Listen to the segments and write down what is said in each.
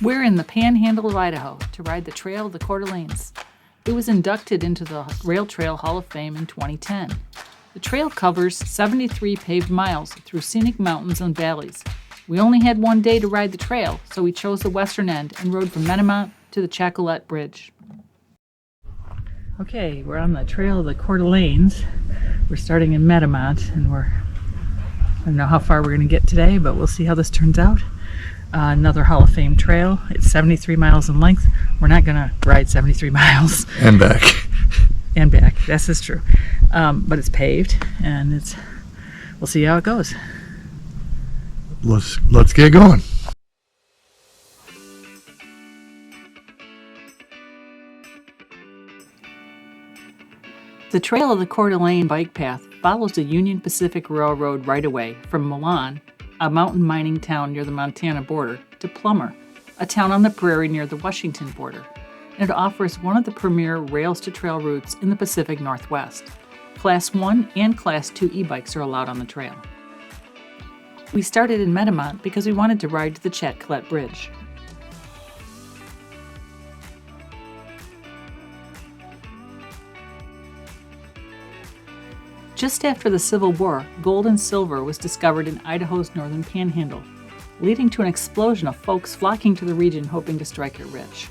We're in the panhandle of Idaho to ride the Trail of the Coeur d'Alenes. It was inducted into the Rail Trail Hall of Fame in 2010. The trail covers 73 paved miles through scenic mountains and valleys. We only had one day to ride the trail, so we chose the western end and rode from Medimont to the Chatcolet Bridge. Okay, we're on the Trail of the Coeur d'Alenes. We're starting in Medimont, and I don't know how far we're going to get today, but we'll see how this turns out. Another Hall of Fame trail. It's 73 miles in length. We're not going to ride 73 miles. And back. And back. This is true. But it's paved, and we'll see how it goes. Let's get going. The Trail of the Coeur d'Alene bike path follows the Union Pacific Railroad right-of-way from Milan, a mountain mining town near the Montana border, to Plummer, a town on the prairie near the Washington border. And it offers one of the premier rails-to-trail routes in the Pacific Northwest. Class 1 and Class 2 e-bikes are allowed on the trail. We started in Medimont because we wanted to ride to the Chatcolet Bridge. Just after the Civil War, gold and silver was discovered in Idaho's northern panhandle, leading to an explosion of folks flocking to the region hoping to strike it rich.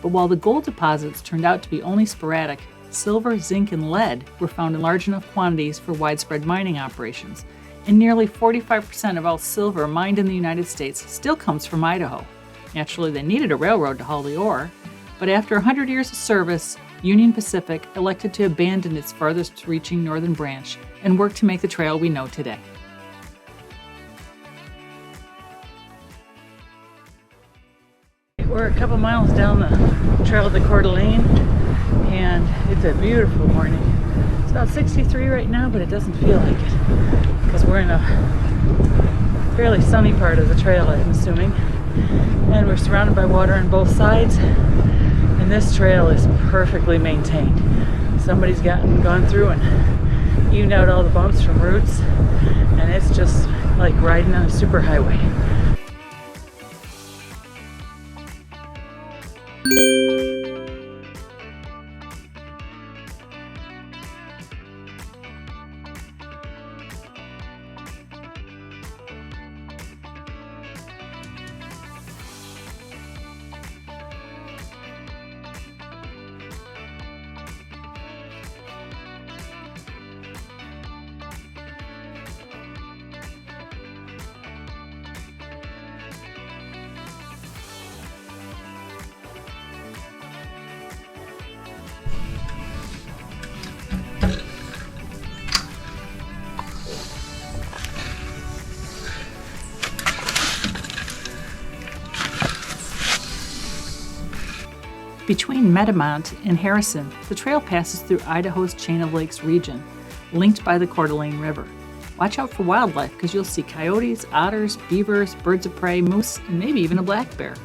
But while the gold deposits turned out to be only sporadic, silver, zinc, and lead were found in large enough quantities for widespread mining operations, and nearly 45% of all silver mined in the United States still comes from Idaho. Naturally, they needed a railroad to haul the ore, but after 100 years of service, Union Pacific elected to abandon its farthest reaching northern branch and work to make the trail we know today. We're a couple miles down the Trail of the Coeur d'Alene, and it's a beautiful morning. It's about 63 right now, but it doesn't feel like it because we're in a fairly sunny part of the trail, I'm assuming, and we're surrounded by water on both sides. And this trail is perfectly maintained. Somebody's gone through and evened out all the bumps from roots, and it's just like riding on a superhighway. Between Medimont and Harrison, the trail passes through Idaho's Chain of Lakes region, linked by the Coeur d'Alene River. Watch out for wildlife because you'll see coyotes, otters, beavers, birds of prey, moose, and maybe even a black bear.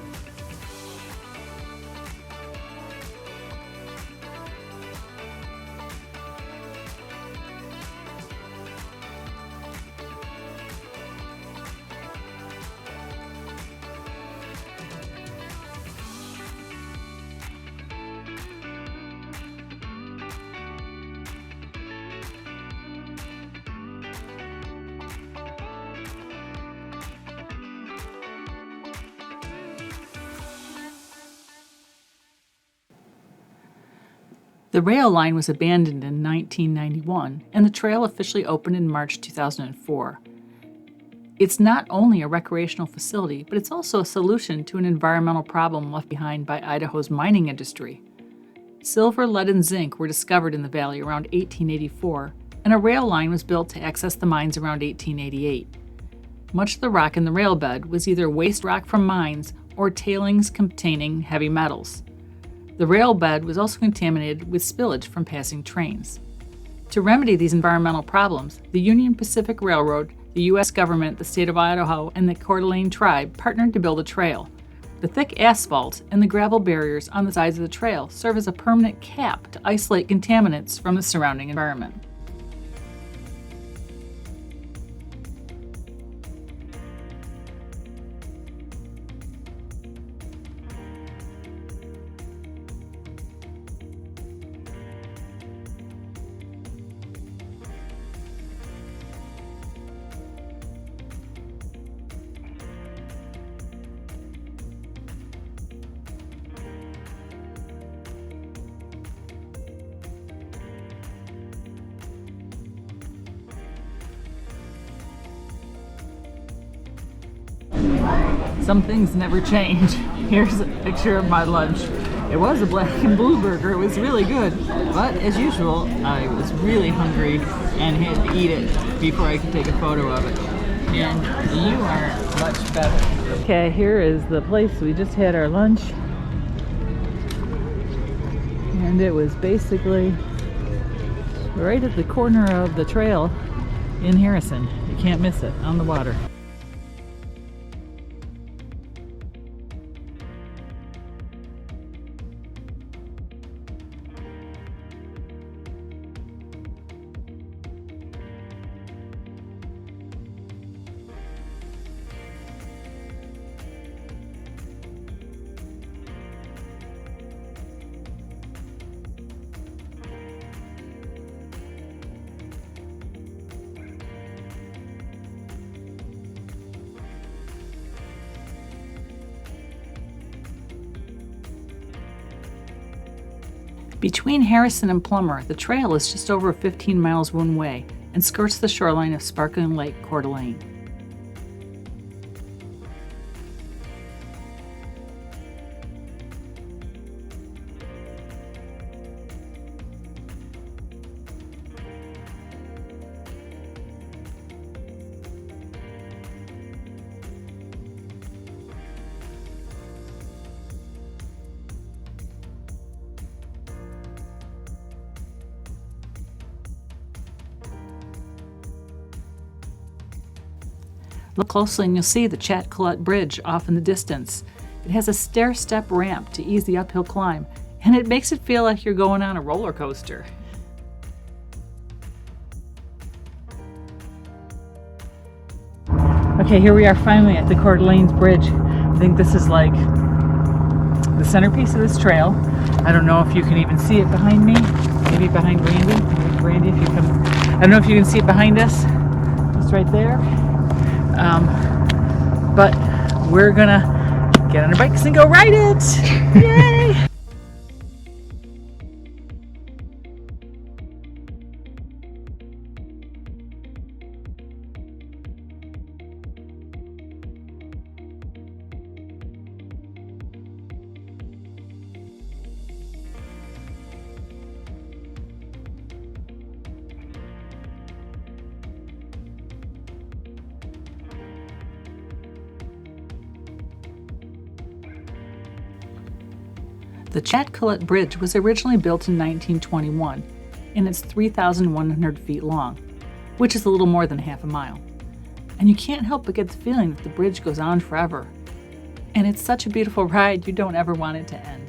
The rail line was abandoned in 1991, and the trail officially opened in March 2004. It's not only a recreational facility, but it's also a solution to an environmental problem left behind by Idaho's mining industry. Silver, lead, and zinc were discovered in the valley around 1884, and a rail line was built to access the mines around 1888. Much of the rock in the rail bed was either waste rock from mines or tailings containing heavy metals. The rail bed was also contaminated with spillage from passing trains. To remedy these environmental problems, the Union Pacific Railroad, the U.S. government, the state of Idaho, and the Coeur d'Alene tribe partnered to build a trail. The thick asphalt and the gravel barriers on the sides of the trail serve as a permanent cap to isolate contaminants from the surrounding environment. Some things never change. Here's a picture of my lunch. It was a black and blue burger. It was really good. But as usual, I was really hungry and had to eat it before I could take a photo of it. And you are much better. Okay, here is the place we just had our lunch. And it was basically right at the corner of the trail in Harrison. You can't miss it, on the water. Between Harrison and Plummer, the trail is just over 15 miles one way and skirts the shoreline of sparkling Lake Coeur d'Alene. Look closely and you'll see the Chatcolet Bridge off in the distance. It has a stair-step ramp to ease the uphill climb, and it makes it feel like you're going on a roller coaster. Okay, here we are finally at the Coeur d'Alene's Bridge. I think this is like the centerpiece of this trail. I don't know if you can even see it behind me. Maybe behind Randy. Maybe Randy, if you come. I don't know if you can see it behind us. It's right there. But we're gonna get on our bikes and go ride it! Yay! The Chatcolet Bridge was originally built in 1921, and it's 3,100 feet long, which is a little more than half a mile. And you can't help but get the feeling that the bridge goes on forever. And it's such a beautiful ride, you don't ever want it to end.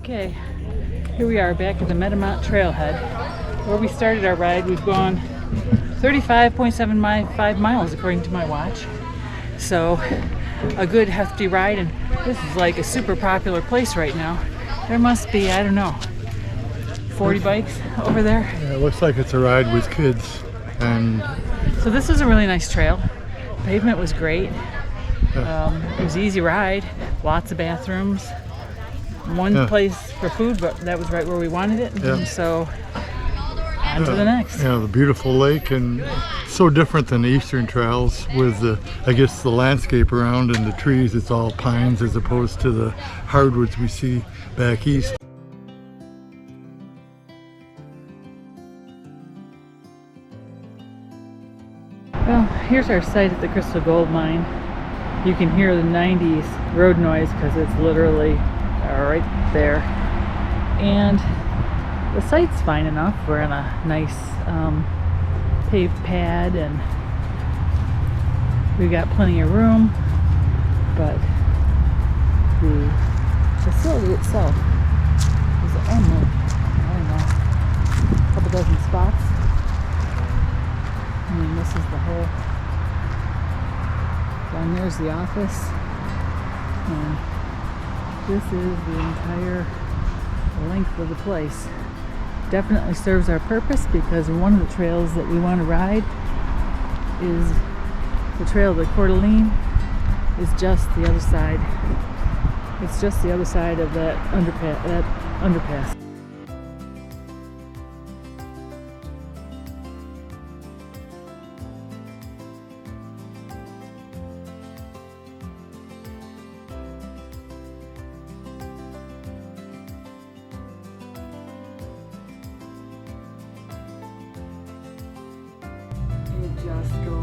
Okay, here we are back at the Medimont trailhead where we started our ride. We've gone 35.75 miles according to my watch. So a good hefty ride, and this is like a super popular place right now. There must be, I don't know, 40 bikes over there. Yeah, it looks like it's a ride with kids. And so this is a really nice trail. Pavement was great. It was an easy ride, lots of bathrooms. One place for food, but that was right where we wanted it. And so on to the next. Yeah, the beautiful lake, and so different than the eastern trails with the, I guess, the landscape around and the trees. It's all pines as opposed to the hardwoods we see back east. Well, here's our site at the Crystal Gold Mine. You can hear the 90s road noise because it's literally right there. And the site's fine enough. We're in a nice paved pad and we've got plenty of room, but the facility itself is only, I don't know, a couple dozen spots. I mean, this is the whole, down there's the office, and this is the entire length of the place. Definitely serves our purpose because one of the trails that we want to ride is the trail to Coeur is just the other side. It's just the other side of that underpass. It just goes